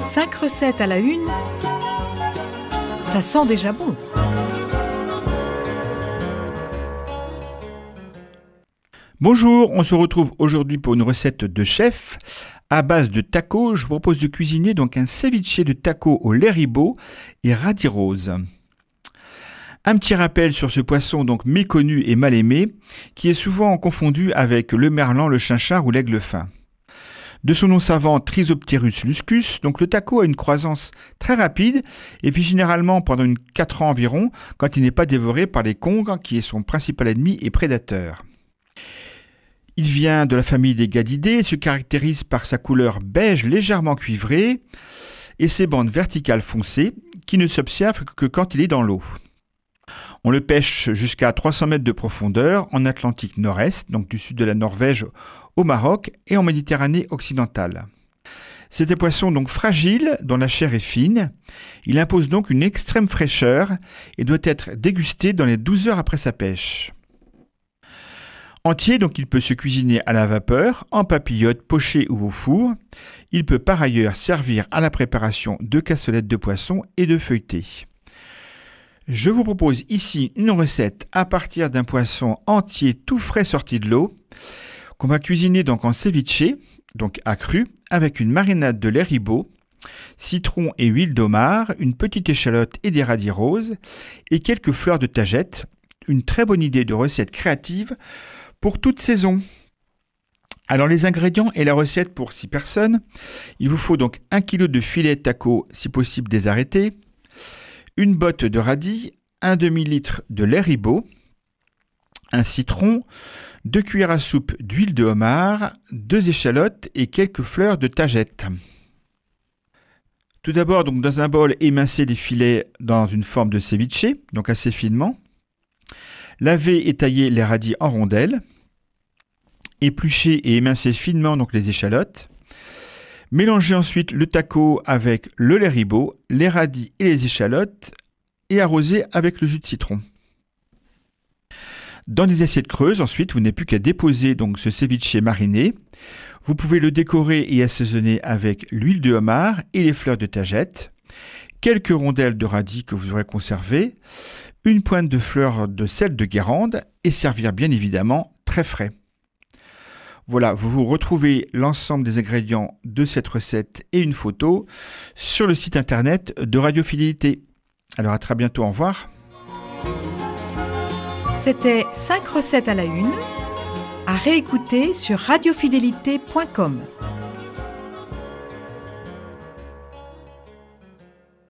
5 recettes à la une, ça sent déjà bon. Bonjour, on se retrouve aujourd'hui pour une recette de chef. À base de tacos, je vous propose de cuisiner donc un ceviche de tacos au lait ribot et radis rose. Un petit rappel sur ce poisson donc méconnu et mal aimé, qui est souvent confondu avec le merlan, le chinchard ou l'aigle fin. De son nom savant Trisopterus luscus, donc le taco a une croissance très rapide et vit généralement pendant 4 ans environ quand il n'est pas dévoré par les congres qui est son principal ennemi et prédateur. Il vient de la famille des gadidés et se caractérise par sa couleur beige légèrement cuivrée et ses bandes verticales foncées qui ne s'observent que quand il est dans l'eau. On le pêche jusqu'à 300 mètres de profondeur en Atlantique Nord-Est, donc du sud de la Norvège au Maroc et en Méditerranée occidentale. C'est un poisson donc fragile dont la chair est fine. Il impose donc une extrême fraîcheur et doit être dégusté dans les 12 heures après sa pêche. Entier, donc il peut se cuisiner à la vapeur, en papillote, poché ou au four. Il peut par ailleurs servir à la préparation de cassolettes de poisson et de feuilletés. Je vous propose ici une recette à partir d'un poisson entier tout frais sorti de l'eau qu'on va cuisiner donc en ceviche, donc à cru, avec une marinade de lait ribot, citron et huile d'homard, une petite échalote et des radis roses et quelques fleurs de tagette. Une très bonne idée de recette créative pour toute saison. Alors les ingrédients et la recette pour 6 personnes. Il vous faut donc 1 kg de filet taco, si possible désarrêté, une botte de radis, un demi-litre de lait ribot, un citron, 2 cuillères à soupe d'huile de homard, 2 échalotes et quelques fleurs de tagette. Tout d'abord, donc dans un bol, émincez les filets dans une forme de ceviche, donc assez finement. Lavez et taillez les radis en rondelles. Épluchez et émincez finement donc les échalotes. Mélangez ensuite le taco avec le lait ribot, les radis et les échalotes et arrosez avec le jus de citron. Dans des assiettes creuses, ensuite, vous n'avez plus qu'à déposer donc ce ceviche mariné. Vous pouvez le décorer et assaisonner avec l'huile de homard et les fleurs de tagette, quelques rondelles de radis que vous aurez conservées, une pointe de fleurs de sel de Guérande et servir bien évidemment très frais. Voilà, vous retrouvez l'ensemble des ingrédients de cette recette et une photo sur le site internet de Radio Fidélité. Alors à très bientôt, au revoir. C'était 5 recettes à la une, à réécouter sur radiofidélité.com.